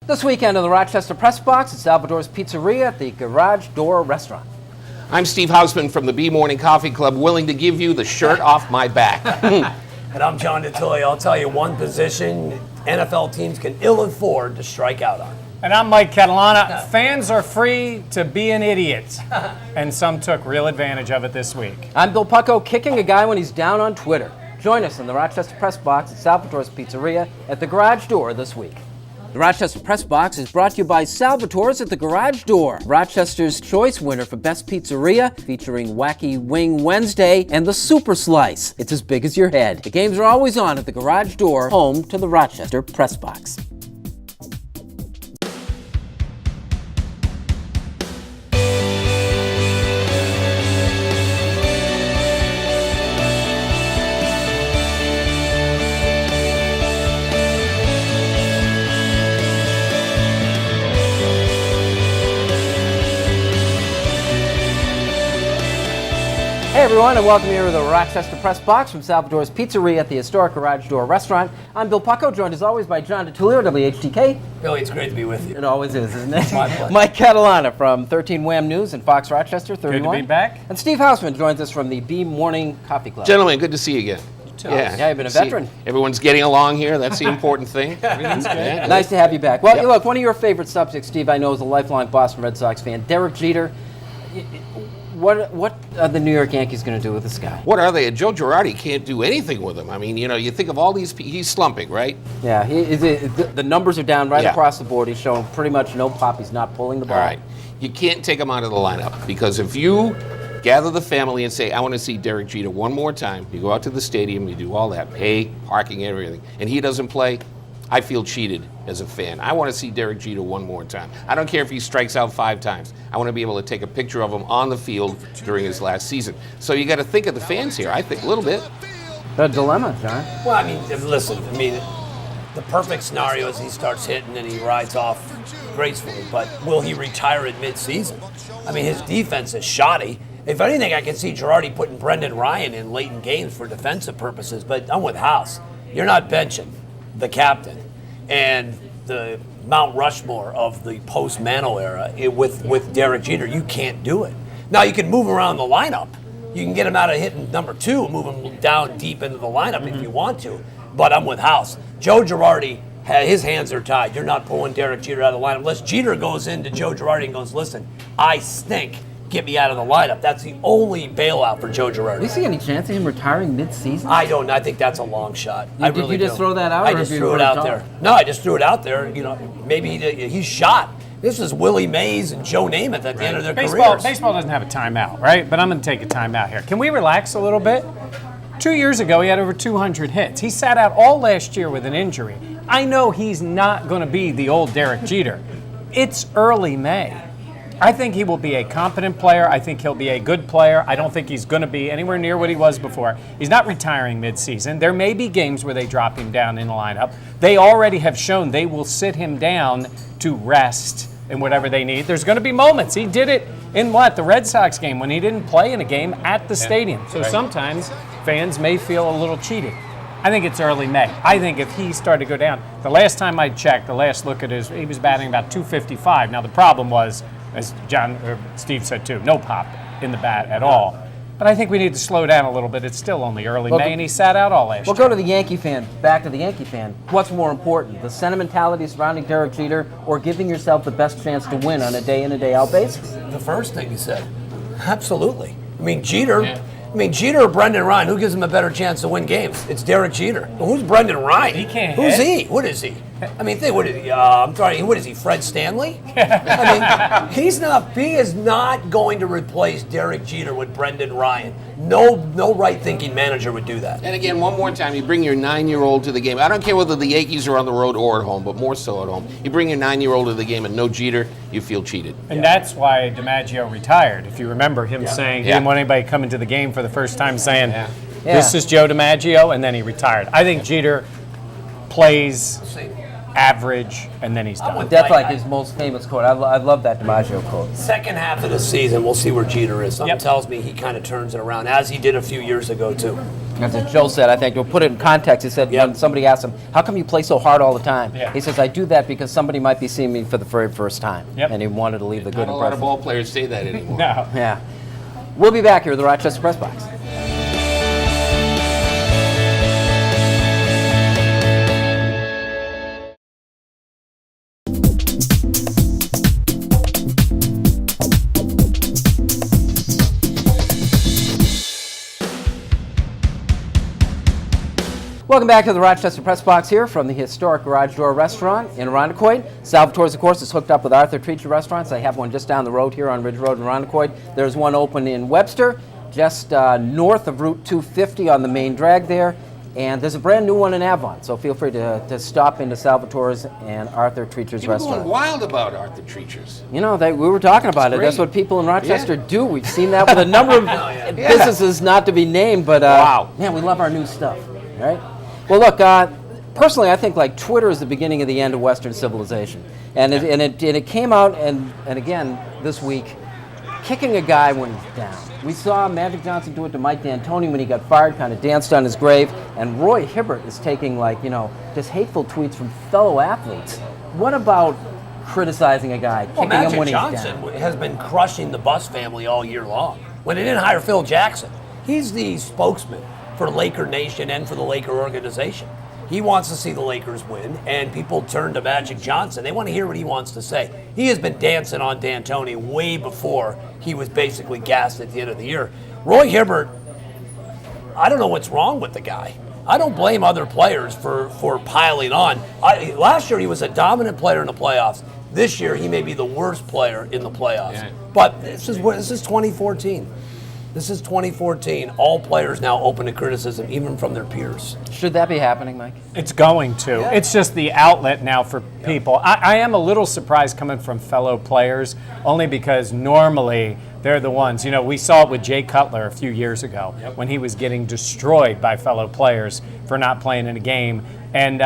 This weekend on the Rochester Press Box at Salvatore's Pizzeria at the Garage Door Restaurant. I'm Steve Hausmann from the WBEE Morning Coffee Club, willing to give you the shirt off my back. And I'm John DiTullio. I'll tell you one position NFL teams can ill afford to strike out on. And I'm Mike Catalana. Fans are free to be an idiot. And some took real advantage of it this week. I'm Bill Pucko, kicking a guy when he's down on Twitter. Join us in the Rochester Press Box at Salvatore's Pizzeria at the Garage Door this week. The Rochester Press Box is brought to you by Salvatore's at the Garage Door, Rochester's choice winner for Best Pizzeria, featuring Wacky Wing Wednesday and the Super Slice. It's as big as your head. The games are always on at the Garage Door, home to the Rochester Press Box. Hey everyone, and welcome here to the Rochester Press Box from Salvatore's Pizzeria at the historic Garage Door Restaurant. I'm Bill Pucko, joined as always by John DiTullio, WHTK. Billy, it's great to be with you. It always is, isn't it? My pleasure. Mike Catalana from 13 WHAM News and Fox Rochester, 31. Good to be back. And Steve Hausmann joins us from the WBEE Morning Coffee Club. Gentlemen, good to see you again. Yeah, you've been a veteran. Everyone's getting along here. That's the important thing. Everything's good. Yeah. Nice to have you back. Well, look, one of your favorite subjects, Steve, I know, is a lifelong Boston Red Sox fan, Derek Jeter. What are the New York Yankees going to do with this guy? What are they? Joe Girardi can't do anything with him. I mean, you know, you think of all these, he's slumping, right? Yeah, the numbers are down right Yeah. across the board. He's showing pretty much no pop. He's not pulling the ball. All right. You can't take him out of the lineup because if you gather the family and say, I want to see Derek Jeter one more time, you go out to the stadium, you do all that, pay, parking, everything, and he doesn't play, I feel cheated as a fan. I want to see Derek Jeter one more time. I don't care if he strikes out 5 times. I want to be able to take a picture of him on the field during his last season. So you got to think of the fans here, I think, a little bit. The dilemma, John. Well, I mean, listen, the perfect scenario is he starts hitting and he rides off gracefully, but will he retire at mid-season? I mean, his defense is shoddy. If anything, I can see Girardi putting Brendan Ryan in late in games for defensive purposes, but I'm with House. You're not benching the captain and the Mount Rushmore of the post-Mantle era with Derek Jeter. You can't do it. Now, you can move around the lineup. You can get him out of hitting number 2 and move him down deep into the lineup if you want to, but I'm with House. Joe Girardi, his hands are tied. You're not pulling Derek Jeter out of the lineup. Unless Jeter goes into Joe Girardi and goes, listen, I stink. Get me out of the lineup. That's the only bailout for Joe Girardi. Do you see any chance of him retiring mid-season? I don't. I think that's a long shot. I Did really you just do. throw that out? I or just have you threw it heard out talk? there. No, I just threw it out there. You know, maybe he's shot. This is Willie Mays and Joe Namath at the end of their careers. Baseball doesn't have a timeout, right? But I'm going to take a timeout here. Can we relax a little bit? 2 years ago, he had over 200 hits. He sat out all last year with an injury. I know he's not going to be the old Derek Jeter. It's early May. I think he will be a competent player. I think he'll be a good player. I don't think he's going to be anywhere near what he was before. He's not retiring midseason. There may be games where they drop him down in the lineup. They already have shown they will sit him down to rest and whatever they need. There's going to be moments. He did it in the Red Sox game when he didn't play in a game at the stadium. So sometimes fans may feel a little cheated. I think it's early May. I think if he started to go down, the last time I checked, the last look at he was batting about 255. Now the problem was, as Steve said too, no pop in the bat at all. But I think we need to slow down a little bit. It's still only early May, and he sat out all last year. We'll go to the Yankee fan, back to the Yankee fan. What's more important, the sentimentality surrounding Derek Jeter or giving yourself the best chance to win on a day-in and day-out basis? The first thing you said. Absolutely. I mean, Jeter or Brendan Ryan, who gives him a better chance to win games? It's Derek Jeter. Well, who's Brendan Ryan? He can't Who's hit. he? What is he? I mean, what is he? I'm sorry, what is he, Fred Stanley? I mean, he is not going to replace Derek Jeter with Brendan Ryan. No right-thinking manager would do that. And again, one more time, you bring your 9-year-old to the game. I don't care whether the Yankees are on the road or at home, but more so at home. You bring your 9-year-old to the game and no Jeter, you feel cheated. And that's why DiMaggio retired. If you remember him saying he didn't want anybody coming to the game for the first time saying, this is Joe DiMaggio, and then he retired. I think Jeter plays average, and then he's done. That's like his most famous quote. I love that DiMaggio quote. Second half of the season, we'll see where Jeter is. Something Yep. tells me he kind of turns it around, as he did a few years ago, too. As Joe said, I think, to put it in context, he said when somebody asked him, how come you play so hard all the time? Yeah. He says, I do that because somebody might be seeing me for the very first time. Yep. And he wanted to leave the good Not a lot of impression. ball players say that anymore. No. Yeah. We'll be back here at the Rochester Press Box. Welcome back to the Rochester Press Box here from the historic Garage Door Restaurant in Irondequoit. Salvatore's, of course, is hooked up with Arthur Treacher Restaurants. They have one just down the road here on Ridge Road in Irondequoit. There's one open in Webster, just north of Route 250 on the main drag there. And there's a brand new one in Avon, so feel free to stop into Salvatore's and Arthur Treacher's People Restaurant. going wild about Arthur Treacher's. You know, we were talking about it. great. That's what people in Rochester Yeah. do. We've seen that with a number of businesses not to be named, but Wow. man, we love our new stuff, right? Well, look, personally, I think like Twitter is the beginning of the end of Western civilization, and it came out and again this week, kicking a guy when he's down. We saw Magic Johnson do it to Mike D'Antoni when he got fired, kind of danced on his grave, and Roy Hibbert is taking just hateful tweets from fellow athletes. What about criticizing a guy, kicking him when Magic he's Johnson down? has been crushing the Bus family all year long. When they didn't hire Phil Jackson, he's the spokesman for Laker Nation and for the Laker organization. He wants to see the Lakers win, and people turn to Magic Johnson. They want to hear what he wants to say. He has been dancing on D'Antoni way before he was basically gassed at the end of the year. Roy Hibbert, I don't know what's wrong with the guy. I don't blame other players for piling on. Last year he was a dominant player in the playoffs. This year he may be the worst player in the playoffs. Yeah. But this is 2014. This is 2014. All players now open to criticism, even from their peers. Should that be happening, Mike? It's going to. Yeah. It's just the outlet now for people. I am a little surprised coming from fellow players, only because normally they're the ones. We saw it with Jay Cutler a few years ago when he was getting destroyed by fellow players for not playing in a game. And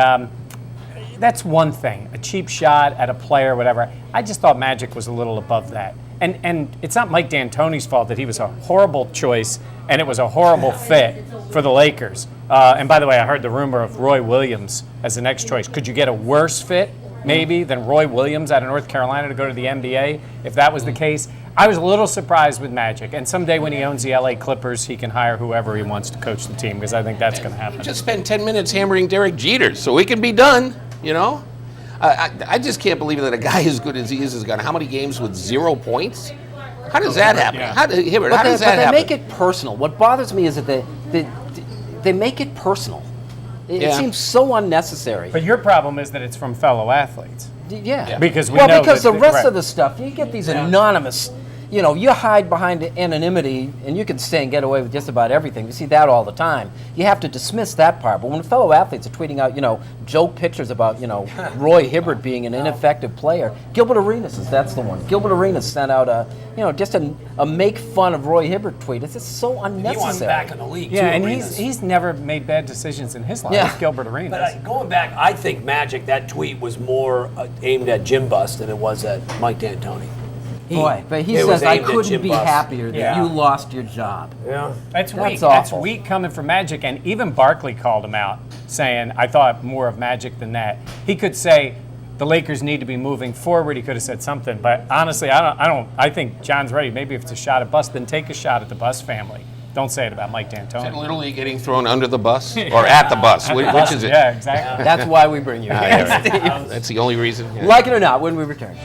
that's one thing, a cheap shot at a player, whatever. I just thought Magic was a little above that. And it's not Mike D'Antoni's fault that he was a horrible choice and it was a horrible fit for the Lakers. And by the way, I heard the rumor of Roy Williams as the next choice. Could you get a worse fit, maybe, than Roy Williams out of North Carolina to go to the NBA, if that was the case? I was a little surprised with Magic. And someday when he owns the LA Clippers, he can hire whoever he wants to coach the team, because I think that's going to happen. Just spend 10 minutes hammering Derek Jeter so he can be done, I just can't believe that a guy as good as he is gone. How many games with 0 points? How does that happen? Yeah. How does that But they happen? make it personal. What bothers me is that they make it personal. It seems so unnecessary. But your problem is that it's from fellow athletes. Yeah. Because we well, know because that the rest right. of the stuff, you get these anonymous, you hide behind anonymity and you can stay and get away with just about everything. You see that all the time. You have to dismiss that part. But when fellow athletes are tweeting out, joke pictures about, Roy Hibbert being an ineffective player, Gilbert Arenas that's the one. Gilbert Arenas sent out just a make fun of Roy Hibbert tweet. It's just so unnecessary. He wants back in the league, Yeah, too, and Arenas. he's never made bad decisions in his life. Yeah. Gilbert Arenas. But going back, I think Magic, that tweet was more aimed at Jim Buss than it was at Mike D'Antoni. Boy, but he It was says, I aimed at couldn't Jim be Buss." happier that Yeah. you lost your job. Yeah. That's weak. That's That's awful. weak coming from Magic, and even Barkley called him out, saying, "I thought more of Magic than that." He could say the Lakers need to be moving forward. He could have said something, but honestly, I think John's ready. Maybe if it's a shot at Buss, then take a shot at the Buss family. Don't say it about Mike Is that D'Antoni. literally getting thrown under the bus or at the bus? Which is it? Yeah, exactly. That's why we bring you Ah, here. yeah, right. That's the only reason. Yeah. Like it or not, when we return.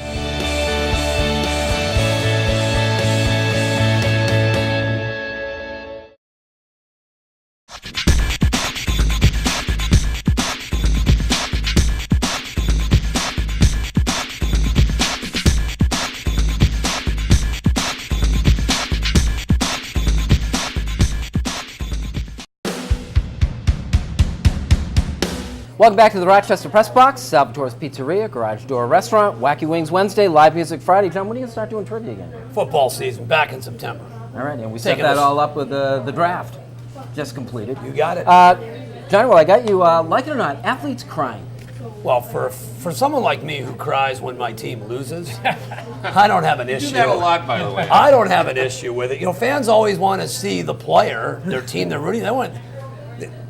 Welcome back to the Rochester Press Box, Salvatore's Pizzeria, Garage Door Restaurant, Wacky Wings Wednesday, Live Music Friday. John, when are you going to start doing trivia again? Football season, back in September. All right, and we set Taking that us- all up with the draft just completed. You got it. Johnny, well, I got you, like it or not, athletes crying. Well, for someone like me who cries when my team loses, I don't have an issue. You do that a lot, by the way. I don't have an issue with it. Fans always want to see the player, their team, they're rooting. They want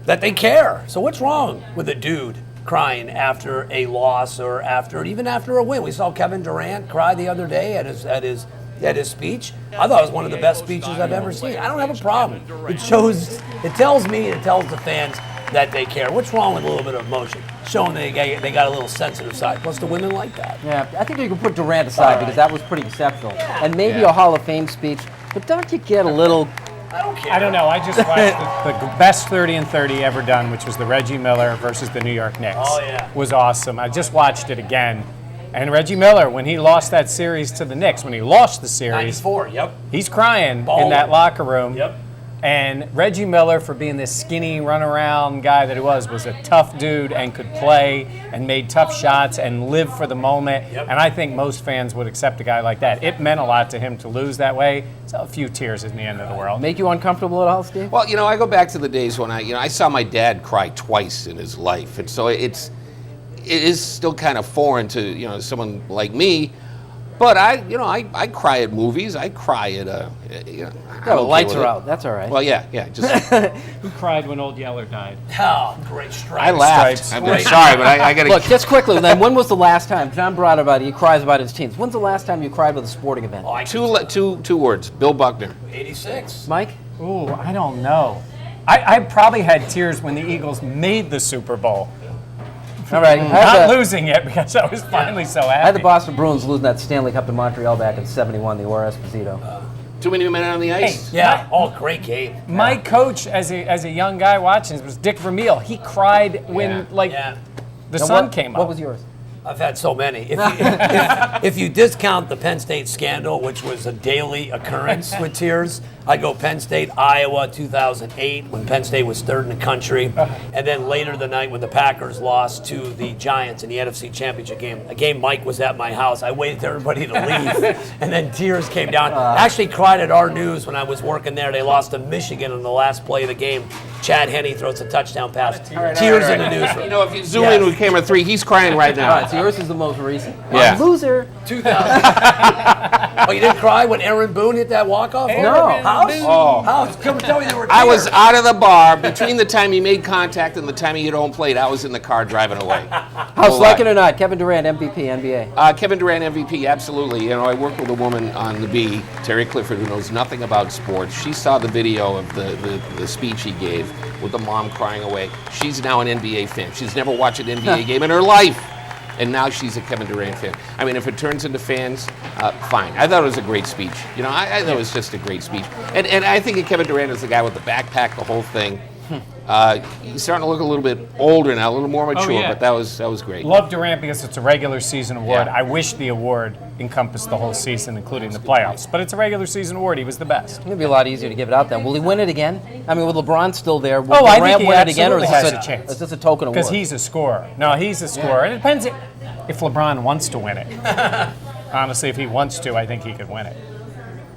that they care. So what's wrong with a dude crying after a loss or even after a win? We saw Kevin Durant cry the other day at his speech. I thought it was one of the best speeches I've ever seen. I don't have a problem. It tells me, it tells the fans that they care. What's wrong with a little bit of emotion? Showing they got a little sensitive side. Plus, the women like that. Yeah, I think you can put Durant aside because that was pretty exceptional. And maybe a Hall of Fame speech, but don't you get a little... I don't care. I don't know. I just watched the best 30 and 30 ever done, which was the Reggie Miller versus the New York Knicks. Oh, yeah. Was awesome. I just watched it again. And Reggie Miller, when he lost that series to the Knicks, when he lost the series, 94, yep. he's crying Ballin'. in that locker room. Yep. And Reggie Miller, for being this skinny, run-around guy that he was a tough dude and could play and made tough shots and live for the moment. Yep. And I think most fans would accept a guy like that. It meant a lot to him to lose that way. So a few tears isn't the end of the world. Make you uncomfortable at all, Steve? Well, I go back to the days when I saw my dad cry twice in his life, and so it is still kind of foreign to someone like me. But I cry at movies. I cry at the lights are out. That's all right. Well, yeah. Just Who cried when Old Yeller died? Oh, great strike. I laughed. Stripes. I'm sorry, but I got to Look, just quickly, then, when was the last time, John brought about he cries about his teams. When's the last time you cried with a sporting event? two words. Bill Buckner. 86. Mike? Ooh, I don't know. I probably had tears when the Eagles made the Super Bowl. All right. Not losing it because I was finally so happy. I had the Boston Bruins losing that Stanley Cup in Montreal back in '71, the Aurora Esposito. Too many men on the ice. Hey, Yeah. Great game. My coach, as a young guy watching, was Dick Vermeil. He cried when the sun came up. What was yours? I've had so many. If you discount the Penn State scandal, which was a daily occurrence with tears, I'd go Penn State, Iowa, 2008, when Penn State was third in the country. And then later the night when the Packers lost to the Giants in the NFC Championship game. A game Mike was at my house. I waited for everybody to leave, and then tears came down. I actually cried at our news when I was working there. They lost to Michigan on the last play of the game. Chad Henne throws a touchdown pass. Tears in the newsroom. If you zoom in with camera 3, he's crying right now. All right, so yours is the most recent. Yeah. Loser. 2000. Oh, you didn't cry when Aaron Boone hit that walk-off? No. House? Oh. House? Come tell me there were tears. I was out of the bar between the time he made contact and the time he hit home plate. I was in the car driving away. House, like it or not, Kevin Durant, MVP, NBA. Kevin Durant MVP, absolutely. I worked with a woman on the Bee, Terry Clifford, who knows nothing about sports. She saw the video of the speech he gave with the mom crying away. She's now an NBA fan. She's never watched an NBA game in her life. And now she's a Kevin Durant fan. I mean, if it turns into fans, fine. I thought it was a great speech. I thought it was just a great speech. And I think of Kevin Durant as the guy with the backpack, the whole thing. He's starting to look a little bit older now, a little more mature, but that was great. Love Durant because it's a regular season award. Yeah. I wish the award encompassed the whole season, including the playoffs. But it's a regular season award. He was the best. It's going to be a lot easier to give it out then. Will he win it again? I mean, with LeBron still there, will I think Durant he win it again, or is absolutely this has a chance. Is this a token award? Because he's a scorer. No, he's a scorer. And it depends if LeBron wants to win it. Honestly, if he wants to, I think he could win it.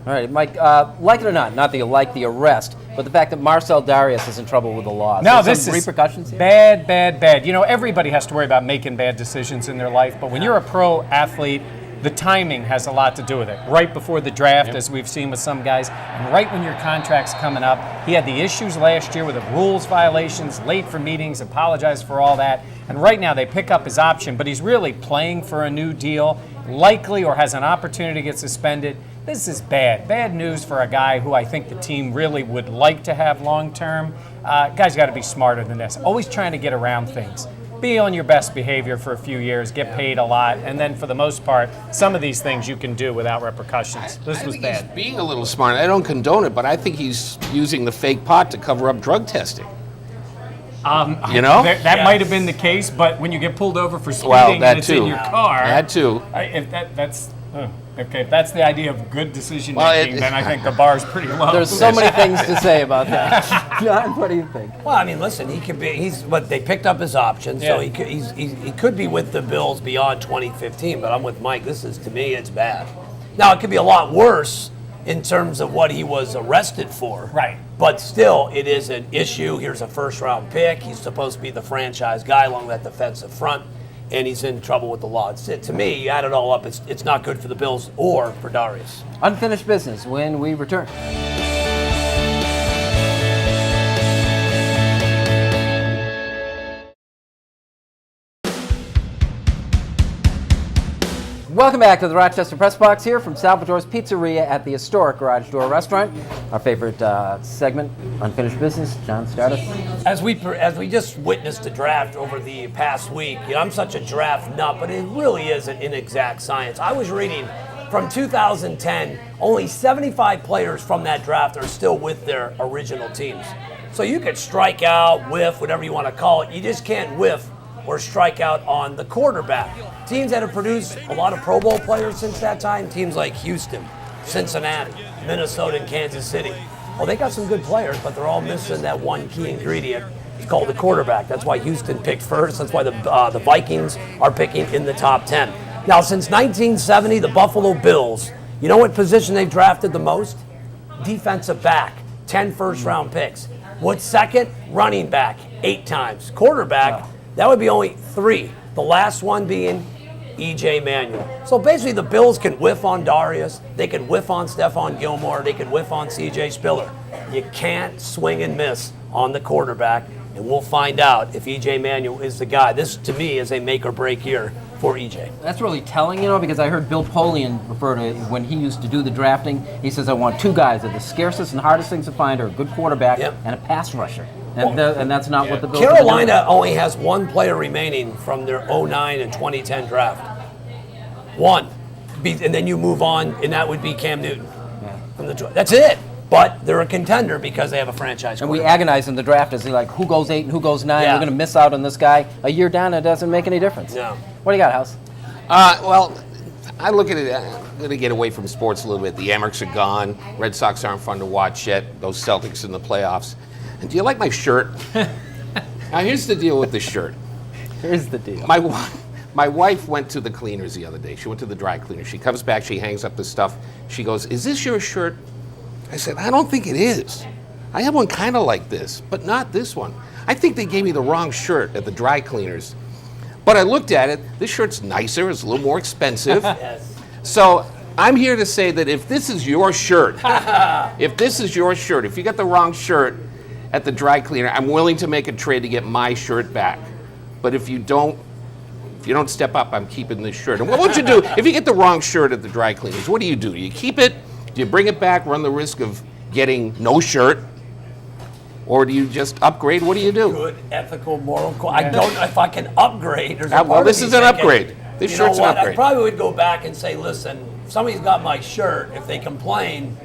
All right, Mike, like it or not that you like the arrest, but the fact that Marcel Darius is in trouble with the law. No, There's this some is repercussions here? bad. Everybody has to worry about making bad decisions in their life, but when you're a pro athlete, the timing has a lot to do with it. Right before the draft, as we've seen with some guys, and right when your contract's coming up. He had the issues last year with the rules violations, late for meetings, apologized for all that, and right now they pick up his option, but he's really playing for a new deal, likely or has an opportunity to get suspended. This is bad news for a guy who I think the team really would like to have long term. Guys got to be smarter than this. Always trying to get around things. Be on your best behavior for a few years, get paid a lot, and then for the most part, some of these things you can do without repercussions. This was bad. He's being a little smart. I don't condone it, but I think he's using the fake pot to cover up drug testing. That might have been the case, but when you get pulled over for speeding Well, and that it's too. in your car, That too. if that's the idea of good decision making, then I think the bar's pretty low. There's so many things to say about that. John, what do you think? Well, I mean, listen, he could be. They picked up his option, so Yeah. he could be with the Bills beyond 2015. But I'm with Mike. To me, it's bad. Now it could be a lot worse in terms of what he was arrested for. Right. But still, it is an issue. Here's a first-round pick. He's supposed to be the franchise guy along that defensive front. and he's in trouble with the law. To me, you add it all up, it's not good for the Bills or for Darius. Unfinished business when we return. Welcome back to the Rochester Press Box here from Salvatore's Pizzeria at the historic Garage Door Restaurant. Our favorite segment, Unfinished Business. John, start us. As we just witnessed the draft over the past week, I'm such a draft nut, but it really is an inexact science. I was reading from 2010, only 75 players from that draft are still with their original teams. So you could strike out, whiff, whatever you want to call it. You just can't whiff or strike out on the quarterback. Teams that have produced a lot of Pro Bowl players since that time, teams like Houston, Cincinnati, Minnesota, and Kansas City. Well, they got some good players, but they're all missing that one key ingredient. It's called the quarterback. That's why Houston picked first. That's why the Vikings are picking in the top 10. Now, since 1970, the Buffalo Bills, you know what position they've drafted the most? Defensive back, 10 first-round picks. What's second? Running back, 8 times. Quarterback, that would be only 3. The last one being E.J. Manuel. So basically the Bills can whiff on Darius, they can whiff on Stephon Gilmore, they can whiff on C.J. Spiller. You can't swing and miss on the quarterback, and we'll find out if E.J. Manuel is the guy. This, to me, is a make or break year for E.J. That's really telling, because I heard Bill Polian refer to it when he used to do the drafting. He says, I want 2 guys that the scarcest and hardest things to find are a good quarterback and a pass rusher. And that's not what the Bills Carolina only has 1 player remaining from their 09 and 2010 draft. 1. And then you move on, and that would be Cam Newton. From the that's it. But they're a contender because they have a franchise quarterback. And we agonize in the draft as like who goes 8 and who goes 9. We're going to miss out on this guy. A year down, it doesn't make any difference. No. What do you got, House? Well, I look at it, I'm going to get away from sports a little bit. The Amerks are gone. Red Sox aren't fun to watch yet. Those Celtics in the playoffs. And do you like my shirt? Now, here's the deal with the shirt. Here's the deal. My wife went to the cleaners the other day. She went to the dry cleaner. She comes back, she hangs up the stuff. She goes, is this your shirt? I said, I don't think it is. I have one kind of like this, but not this one. I think they gave me the wrong shirt at the dry cleaners. But I looked at it. This shirt's nicer. It's a little more expensive. Yes. So I'm here to say that if this is your shirt, if you got the wrong shirt at the dry cleaner, I'm willing to make a trade to get my shirt back. But if you don't step up, I'm keeping this shirt. And what would you do if you get the wrong shirt at the dry cleaners? What do? Do you keep it? Do you bring it back, run the risk of getting no shirt? Or do you just upgrade? What do you do? Good, ethical, moral. I don't know if I can upgrade. Well, this is an upgrade. This shirt's an upgrade. I probably would go back and say, listen, somebody's got my shirt. If they complain,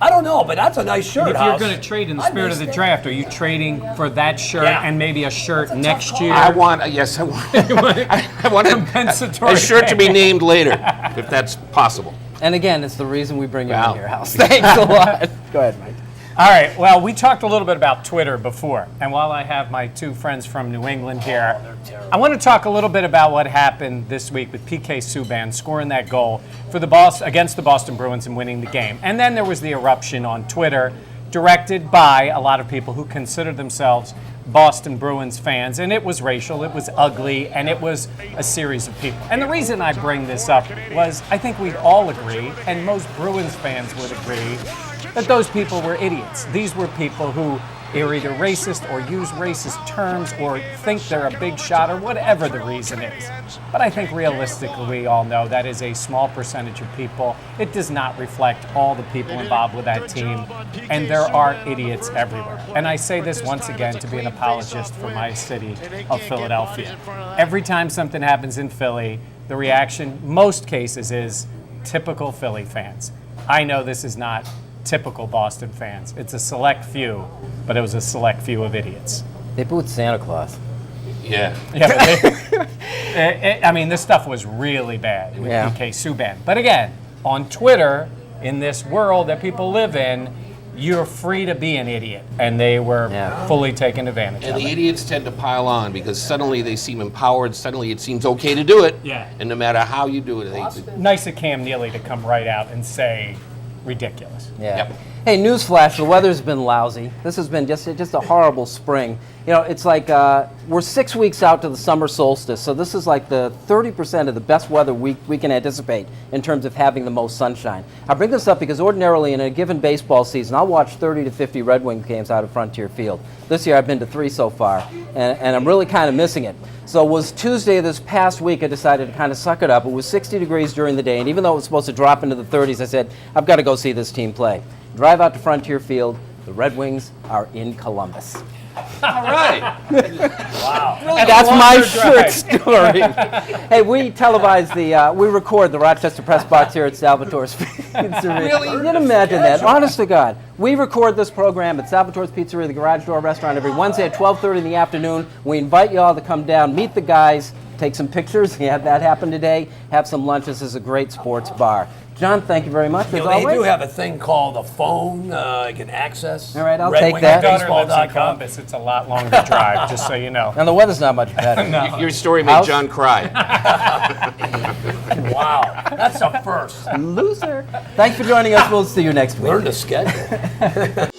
I don't know, but that's a nice shirt. If you're going to trade in the spirit of the draft, are you trading for that shirt and maybe a shirt next year? I want a shirt to be named later, if that's possible. And again, it's the reason we bring you in your house. Thanks a lot. Go ahead, Mike. All right, well, we talked a little bit about Twitter before, and while I have my 2 friends from New England here, I want to talk a little bit about what happened this week with P.K. Subban scoring that goal for against the Boston Bruins and winning the game. And then there was the eruption on Twitter directed by a lot of people who consider themselves Boston Bruins fans, and it was racial, it was ugly, and it was a series of people. And the reason I bring this up was I think we'd all agree, and most Bruins fans would agree, that those people were idiots. These were people who are either racist or use racist terms or think they're a big shot or whatever the reason is. But I think realistically we all know that is a small percentage of people. It does not reflect all the people involved with that team, and there are idiots everywhere. And I say this once again to be an apologist for my city of Philadelphia. Every time something happens in Philly, the reaction, most cases, is typical Philly fans. I know this is not typical Boston fans. It's a select few, but it was a select few of idiots. They booed Santa Claus. Yeah. I mean, this stuff was really bad with P.K. Subban. But again, on Twitter, in this world that people live in, you're free to be an idiot. And they were fully taken advantage of. And the idiots tend to pile on because suddenly they seem empowered. Suddenly it seems okay to do it. Yeah. And no matter how you do it, Nice of Cam Neely to come right out and say, ridiculous. Yeah. Yep. Hey, newsflash, the weather's been lousy. This has been just a horrible spring. You know, it's like we're 6 weeks out to the summer solstice, so this is like the 30% of the best weather we can anticipate in terms of having the most sunshine. I bring this up because ordinarily in a given baseball season, I'll watch 30 to 50 Red Wings games out of Frontier Field. This year I've been to 3 so far, and I'm really kind of missing it. So it was Tuesday this past week I decided to kind of suck it up. It was 60 degrees during the day, and even though it was supposed to drop into the 30s, I said, I've got to go see this team play. Drive out to Frontier Field. The Red Wings are in Columbus. All right. Wow. That's my short story. Hey, we televise we record the Rochester Press Box here at Salvatore's Pizzeria. Really? You can imagine that. Honest to God. We record this program at Salvatore's Pizzeria, the Garage Door Restaurant, every Wednesday at 12:30 in the afternoon. We invite you all to come down, meet the guys, take some pictures. We had that happen today. Have some lunch. This is a great sports bar. John, thank you very much, as They always. do have a thing called a phone you can access. All right, I'll take that. My daughter lives in RedWingsBaseball.com. Columbus. It's a lot longer drive, just so you know. And the weather's not much better. Your story made House? John cry. Wow, that's a first. Loser. Thanks for joining us. We'll see you next week. Learn to schedule.